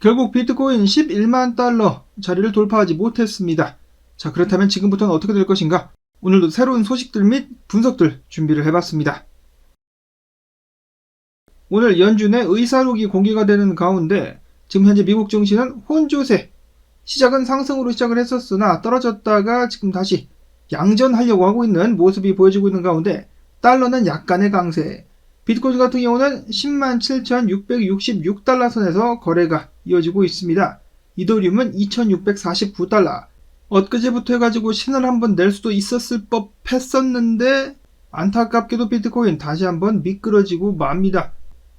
결국 비트코인 11만 달러 자리를 돌파하지 못했습니다. 자, 그렇다면 지금부터는 어떻게 될 것인가? 오늘도 새로운 소식들 및 분석들 준비를 해봤습니다. 오늘 연준의 의사록이 공개가 되는 가운데 지금 현재 미국 증시는 혼조세, 시작은 상승으로 시작을 했었으나 떨어졌다가 지금 다시 양전하려고 하고 있는 모습이 보여지고 있는 가운데 달러는 약간의 강세, 비트코인 같은 경우는 107,666달러 선에서 거래가 이어지고 있습니다. 이더리움은 2,649달러. 엊그제부터 해가지고 신을 한번 낼 수도 있었을 법 했었는데 안타깝게도 비트코인 다시 한번 미끄러지고 맙니다.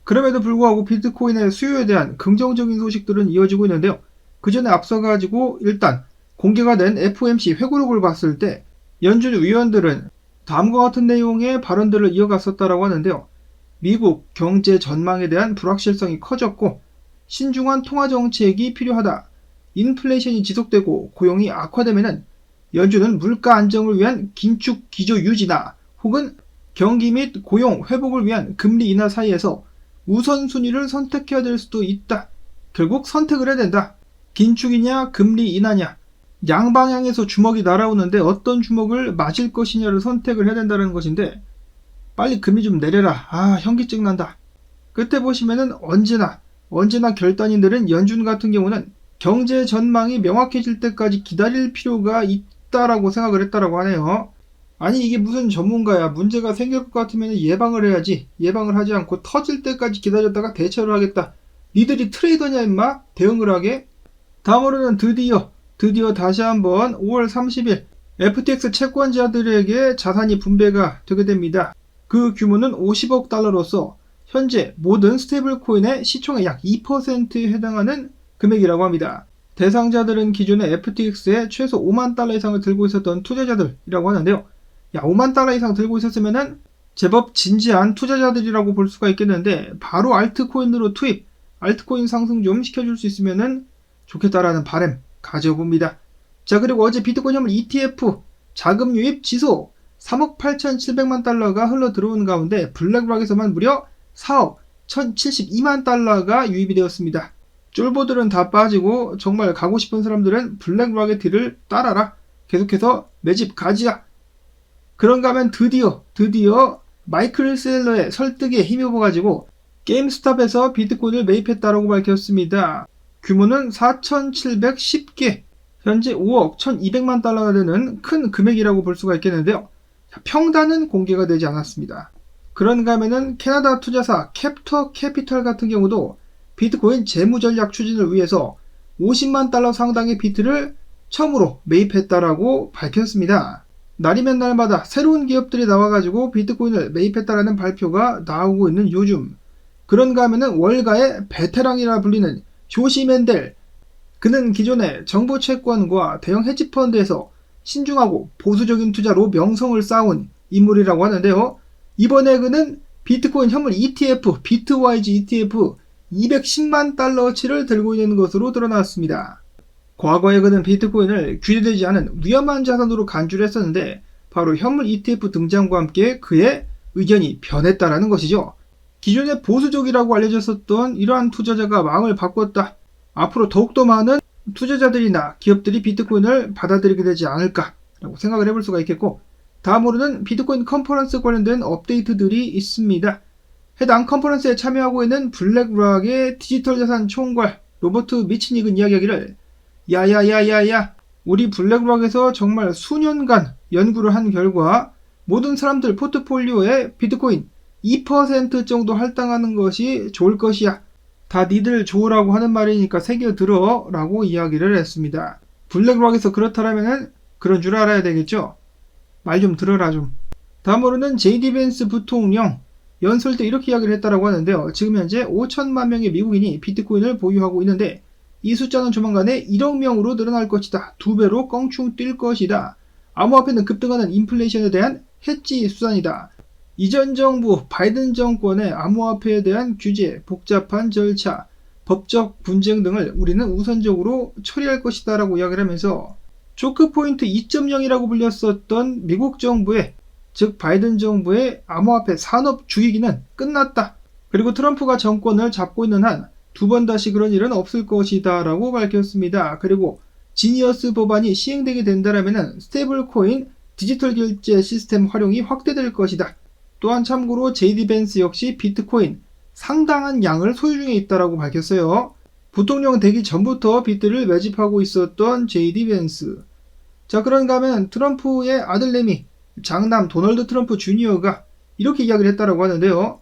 그럼에도 불구하고 비트코인의 수요에 대한 긍정적인 소식들은 이어지고 있는데요. 그 전에 앞서가지고 일단 공개가 된 FOMC 회고록을 봤을 때 연준 위원들은 다음과 같은 내용의 발언들을 이어갔었다라고 하는데요. 미국 경제 전망에 대한 불확실성이 커졌고 신중한 통화 정책이 필요하다. 인플레이션이 지속되고 고용이 악화되면 연준은 물가 안정을 위한 긴축 기조 유지나 혹은 경기 및 고용 회복을 위한 금리 인하 사이에서 우선순위를 선택해야 될 수도 있다. 결국 선택을 해야 된다. 긴축이냐 금리 인하냐, 양방향에서 주먹이 날아오는데 어떤 주먹을 맞을 것이냐를 선택을 해야 된다는 것인데 빨리 금리 좀 내려라. 현기증 난다. 그때 보시면은 언제나 결단이 느린 연준 같은 경우는 경제 전망이 명확해질 때까지 기다릴 필요가 있다라고 생각을 했다라고 하네요. 아니 이게 무슨 전문가야. 문제가 생길 것 같으면 예방을 해야지. 예방을 하지 않고 터질 때까지 기다렸다가 대처를 하겠다. 니들이 트레이더냐 임마? 대응을 하게? 다음으로는 드디어 다시 한번 5월 30일 FTX 채권자들에게 자산이 분배가 되게 됩니다. 그 규모는 50억 달러로서 현재 모든 스테이블 코인의 시총의 약 2%에 해당하는 금액이라고 합니다. 대상자들은 기존에 FTX에 최소 5만 달러 이상을 들고 있었던 투자자들이라고 하는데요. 5만 달러 이상 들고 있었으면은 제법 진지한 투자자들이라고 볼 수가 있겠는데 바로 알트코인으로 투입, 알트코인 상승 좀 시켜줄 수 있으면은 좋겠다라는 바람 가져봅니다. 자, 그리고 어제 비트코인 현물 ETF 자금 유입 지속 3억 8,700만 달러가 흘러 들어온 가운데 블랙락에서만 무려 4억 1,072만 달러가 유입이 되었습니다. 쫄보들은 다 빠지고 정말 가고 싶은 사람들은 블랙락의 뒤를 따라라. 계속해서 매집 가지야. 그런가 하면 드디어 마이클 셀러의 설득에 힘입어가지고 게임스탑에서 비트코인을 매입했다라고 밝혔습니다. 규모는 4,710개, 현재 5억 1,200만 달러가 되는 큰 금액이라고 볼 수가 있겠는데요. 평단은 공개가 되지 않았습니다. 그런가 하면은 캐나다 투자사 캡터 캐피털 같은 경우도 비트코인 재무전략 추진을 위해서 50만 달러 상당의 비트를 처음으로 매입했다라고 밝혔습니다. 날이면 날마다 새로운 기업들이 나와가지고 비트코인을 매입했다라는 발표가 나오고 있는 요즘, 그런가 하면은 월가의 베테랑이라 불리는 조시 맨델, 그는 기존에 정부 채권과 대형 헤지펀드에서 신중하고 보수적인 투자로 명성을 쌓은 인물이라고 하는데요. 이번에 그는 비트코인 현물 ETF, 비트와이즈 ETF 210만 달러치를 들고 있는 것으로 드러났습니다. 과거에 그는 비트코인을 규제되지 않은 위험한 자산으로 간주를 했었는데 바로 현물 ETF 등장과 함께 그의 의견이 변했다라는 것이죠. 기존에 보수적이라고 알려졌었던 이러한 투자자가 마음을 바꿨다. 앞으로 더욱더 많은 투자자들이나 기업들이 비트코인을 받아들이게 되지 않을까라고 생각을 해볼 수가 있겠고, 다음으로는 비트코인 컨퍼런스 관련된 업데이트들이 있습니다. 해당 컨퍼런스에 참여하고 있는 블랙락의 디지털 자산 총괄 로버트 미치닉은 이야기하기를 야야야야야, 우리 블랙락에서 정말 수년간 연구를 한 결과 모든 사람들 포트폴리오에 비트코인 2% 정도 할당하는 것이 좋을 것이야. 다 니들 좋으라고 하는 말이니까 새겨들어 라고 이야기를 했습니다. 블랙락에서 그렇다라면 그런 줄 알아야 되겠죠? 말 좀 들어라 좀. 다음으로는 JD 벤스 부통령 연설 때 이렇게 이야기를 했다라고 하는데요. 지금 현재 5천만 명의 미국인이 비트코인을 보유하고 있는데 이 숫자는 조만간에 1억 명으로 늘어날 것이다. 2배로 껑충 뛸 것이다. 암호화폐는 급등하는 인플레이션에 대한 해지 수단이다. 이전 정부 바이든 정권의 암호화폐에 대한 규제, 복잡한 절차, 법적 분쟁 등을 우리는 우선적으로 처리할 것이다 라고 이야기를 하면서 초크포인트 2.0이라고 불렸었던 미국 정부의, 즉 바이든 정부의 암호화폐 산업 주기기는 끝났다. 그리고 트럼프가 정권을 잡고 있는 한 두 번 다시 그런 일은 없을 것이다 라고 밝혔습니다. 그리고 지니어스 법안이 시행되게 된다면 스테이블 코인 디지털 결제 시스템 활용이 확대될 것이다. 또한 참고로 JD 벤스 역시 비트코인 상당한 양을 소유 중에 있다라고 밝혔어요. 부통령 되기 전부터 비트를 매집하고 있었던 JD 벤스. 자, 그런가 하면 트럼프의 아들내미 장남 도널드 트럼프 주니어가 이렇게 이야기를 했다라고 하는데요.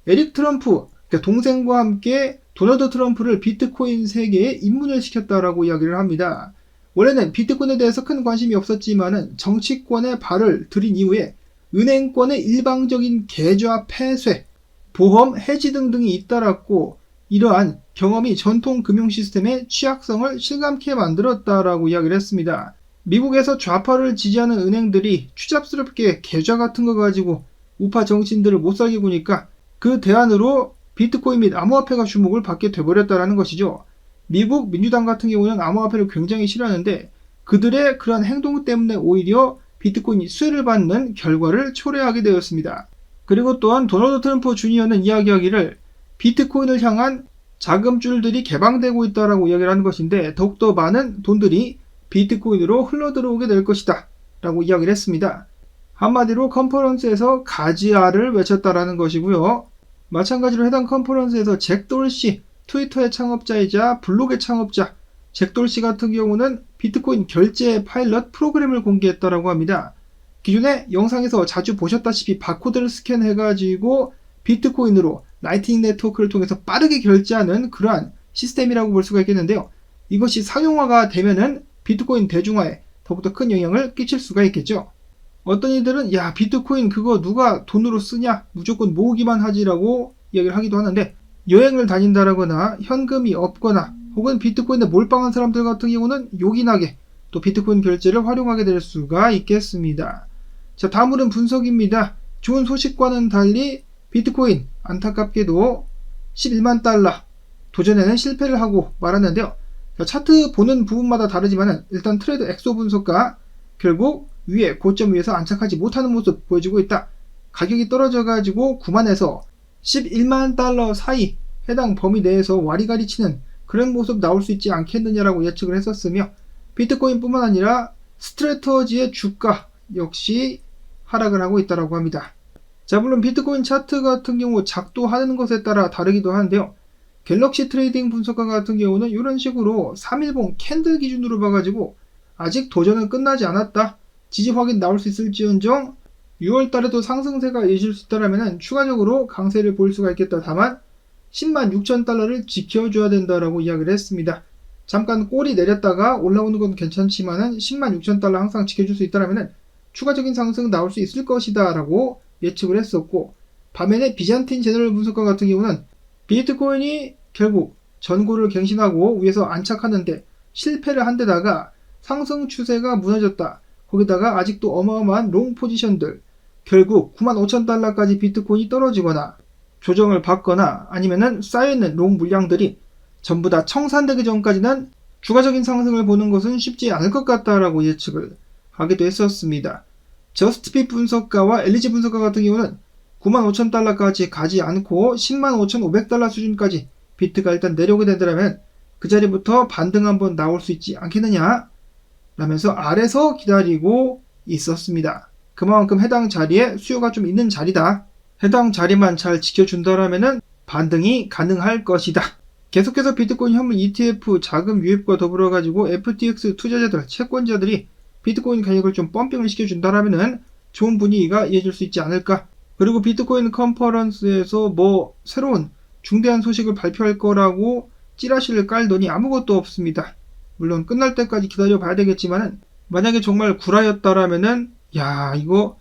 에릭 트럼프, 그러니까 동생과 함께 도널드 트럼프를 비트코인 세계에 입문을 시켰다라고 이야기를 합니다. 원래는 비트코인에 대해서 큰 관심이 없었지만은 정치권에 발을 들인 이후에 은행권의 일방적인 계좌 폐쇄, 보험 해지 등등이 잇따랐고 이러한 경험이 전통 금융 시스템의 취약성을 실감케 만들었다라고 이야기를 했습니다. 미국에서 좌파를 지지하는 은행들이 추잡스럽게 계좌 같은 거 가지고 우파 정치인들을 못 살게 구니까 그 대안으로 비트코인 및 암호화폐가 주목을 받게 돼버렸다는 것이죠. 미국 민주당 같은 경우는 암호화폐를 굉장히 싫어하는데 그들의 그러한 행동 때문에 오히려 비트코인이 수혜를 받는 결과를 초래하게 되었습니다. 그리고 또한 도널드 트럼프 주니어는 이야기하기를 비트코인을 향한 자금줄들이 개방되고 있다라고 이야기를 하는 것인데 더욱더 많은 돈들이 비트코인으로 흘러들어오게 될 것이다 라고 이야기를 했습니다. 한마디로 컨퍼런스에서 가지아를 외쳤다라는 것이고요. 마찬가지로 해당 컨퍼런스에서 잭 돌시, 트위터의 창업자이자 블록의 창업자 잭 돌시 같은 경우는 비트코인 결제 파일럿 프로그램을 공개했다라고 합니다. 기존에 영상에서 자주 보셨다시피 바코드를 스캔해가지고 비트코인으로 라이트닝 네트워크를 통해서 빠르게 결제하는 그러한 시스템이라고 볼 수가 있겠는데요. 이것이 상용화가 되면은 비트코인 대중화에 더욱더 큰 영향을 끼칠 수가 있겠죠. 어떤 이들은 야 비트코인 그거 누가 돈으로 쓰냐 무조건 모으기만 하지라고 이야기를 하기도 하는데 여행을 다닌다라거나 현금이 없거나 혹은 비트코인에 몰빵한 사람들 같은 경우는 요긴하게 또 비트코인 결제를 활용하게 될 수가 있겠습니다. 자, 다음으로는 분석입니다. 좋은 소식과는 달리 비트코인 안타깝게도 11만 달러 도전에는 실패를 하고 말았는데요. 자, 차트 보는 부분마다 다르지만 일단 트레이드 엑소 분석가 결국 위에 고점 위에서 안착하지 못하는 모습 보여주고 있다. 가격이 떨어져가지고 9만에서 11만 달러 사이 해당 범위 내에서 와리가리 치는 그런 모습 나올 수 있지 않겠느냐라고 예측을 했었으며 비트코인뿐만 아니라 스트래터지의 주가 역시 하락을 하고 있다고 합니다. 자, 물론 비트코인 차트 같은 경우 작동하는 것에 따라 다르기도 하는데요. 갤럭시 트레이딩 분석가 같은 경우는 이런 식으로 3일봉 캔들 기준으로 봐가지고 아직 도전은 끝나지 않았다. 지지 확인 나올 수 있을지언정 6월달에도 상승세가 이어질 수 있다면 추가적으로 강세를 보일 수가 있겠다. 다만 10만 6천 달러를 지켜줘야 된다라고 이야기를 했습니다. 잠깐 꼬리 내렸다가 올라오는 건 괜찮지만은 10만 6천 달러 항상 지켜줄 수 있다면 추가적인 상승 나올 수 있을 것이다 라고 예측을 했었고 반면에 비잔틴 제너럴 분석가 같은 경우는 비트코인이 결국 전고를 갱신하고 위에서 안착하는데 실패를 한 데다가 상승 추세가 무너졌다. 거기다가 아직도 어마어마한 롱 포지션들 결국 9만 5천 달러까지 비트코인이 떨어지거나 조정을 받거나 아니면은 쌓여있는 롱 물량들이 전부 다 청산되기 전까지는 추가적인 상승을 보는 것은 쉽지 않을 것 같다라고 예측을 하기도 했었습니다. 저스트핏 분석가와 엘리지 분석가 같은 경우는 9만 5천 달러까지 가지 않고 10만 5,500달러 수준까지 비트가 일단 내려오게 된다면 그 자리부터 반등 한번 나올 수 있지 않겠느냐 라면서 아래서 기다리고 있었습니다. 그만큼 해당 자리에 수요가 좀 있는 자리다. 해당 자리만 잘 지켜준다라면은 반등이 가능할 것이다. 계속해서 비트코인 현물 ETF 자금 유입과 더불어 가지고 FTX 투자자들, 채권자들이 비트코인 가격을 좀 펌핑을 시켜준다라면은 좋은 분위기가 이어질 수 있지 않을까. 그리고 비트코인 컨퍼런스에서 뭐 새로운 중대한 소식을 발표할 거라고 찌라시를 깔더니 아무것도 없습니다. 물론 끝날 때까지 기다려 봐야 되겠지만은 만약에 정말 구라였다라면은 야 이거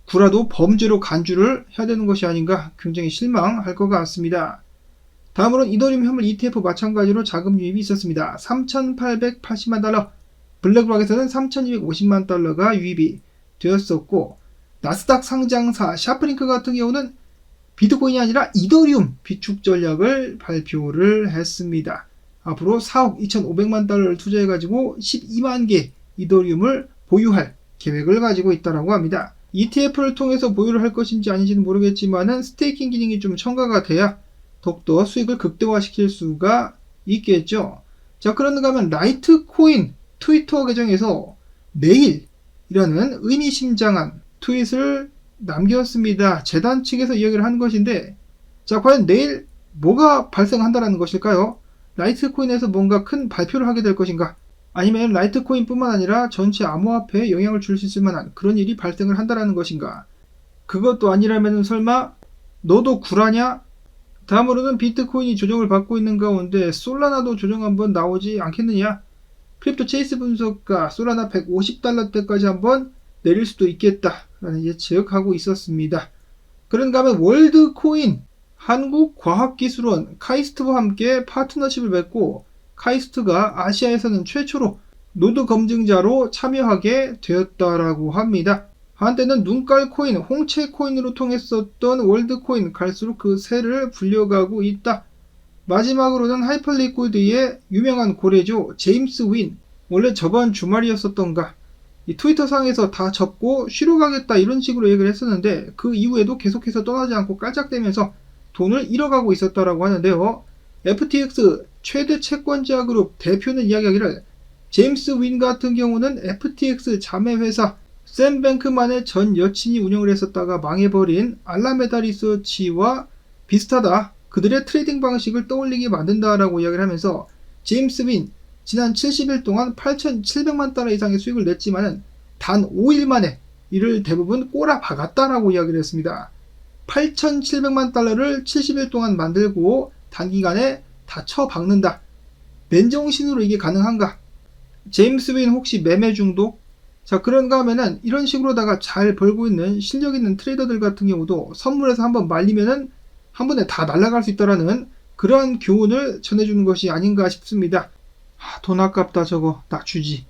구라도 범죄로 간주를 해야 되는 것이 아닌가 굉장히 실망할 것 같습니다. 다음으로는 이더리움 현물 ETF 마찬가지로 자금 유입이 있었습니다. 3,880만 달러, 블랙록에서는 3,250만 달러가 유입이 되었었고 나스닥 상장사 샤프링크 같은 경우는 비트코인이 아니라 이더리움 비축 전략을 발표를 했습니다. 앞으로 4억 2,500만 달러를 투자해가지고 12만 개 이더리움을 보유할 계획을 가지고 있다고 합니다. ETF를 통해서 보유를 할 것인지 아닌지는 모르겠지만은 스테이킹 기능이 좀 첨가가 돼야 더욱더 수익을 극대화시킬 수가 있겠죠. 자, 그런가 하면 라이트코인 트위터 계정에서 내일이라는 의미심장한 트윗을 남겼습니다. 재단 측에서 이야기를 한 것인데, 자, 과연 내일 뭐가 발생한다는 것일까요? 라이트코인에서 뭔가 큰 발표를 하게 될 것인가? 아니면 라이트코인뿐만 아니라 전체 암호화폐에 영향을 줄 수 있을 만한 그런 일이 발생을 한다는 것인가? 그것도 아니라면 설마 너도 구라냐? 다음으로는 비트코인이 조정을 받고 있는 가운데 솔라나도 조정 한번 나오지 않겠느냐? 크립토 체이스 분석가 솔라나 150달러대까지 한번 내릴 수도 있겠다라는 예측하고 있었습니다. 그런가 하면 월드코인 한국과학기술원 카이스트와 함께 파트너십을 맺고 카이스트가 아시아에서는 최초로 노드 검증자로 참여하게 되었다라고 합니다. 한때는 눈깔코인, 홍채코인으로 통했었던 월드코인 갈수록 그 세를 불려가고 있다. 마지막으로는 하이퍼리퀴드의 유명한 고래죠. 제임스 윈. 원래 저번 주말이었었던가 이 트위터 상에서 다 접고 쉬러 가겠다 이런 식으로 얘기를 했었는데 그 이후에도 계속해서 떠나지 않고 깔짝대면서 돈을 잃어가고 있었다라고 하는데요. FTX 최대 채권자 그룹 대표는 이야기하기를 제임스 윈 같은 경우는 FTX 자매회사 샘 뱅크만의 전 여친이 운영을 했었다가 망해버린 알라메다 리서치와 비슷하다. 그들의 트레이딩 방식을 떠올리게 만든다라고 이야기를 하면서 제임스 윈 지난 70일 동안 8,700만 달러 이상의 수익을 냈지만은 단 5일 만에 이를 대부분 꼬라박았다라고 이야기를 했습니다. 8,700만 달러를 70일 동안 만들고 단기간에 다 쳐박는다. 맨정신으로 이게 가능한가? 제임스 윈 혹시 매매 중독? 자, 그런가 하면은 이런 식으로다가 잘 벌고 있는 실력 있는 트레이더들 같은 경우도 선물에서 한번 말리면은 한 번에 다 날아갈 수 있다라는 그러한 교훈을 전해주는 것이 아닌가 싶습니다. 돈 아깝다 저거 딱 주지.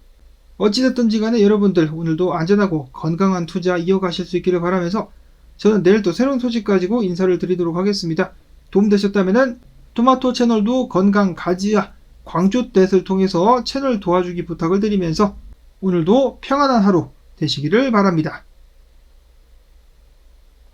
어찌됐든지 간에 여러분들 오늘도 안전하고 건강한 투자 이어가실 수 있기를 바라면서 저는 내일 또 새로운 소식 가지고 인사를 드리도록 하겠습니다. 도움되셨다면 토마토 채널도 건강 가지야 광주댓을 통해서 채널 도와주기 부탁을 드리면서 오늘도 평안한 하루 되시기를 바랍니다.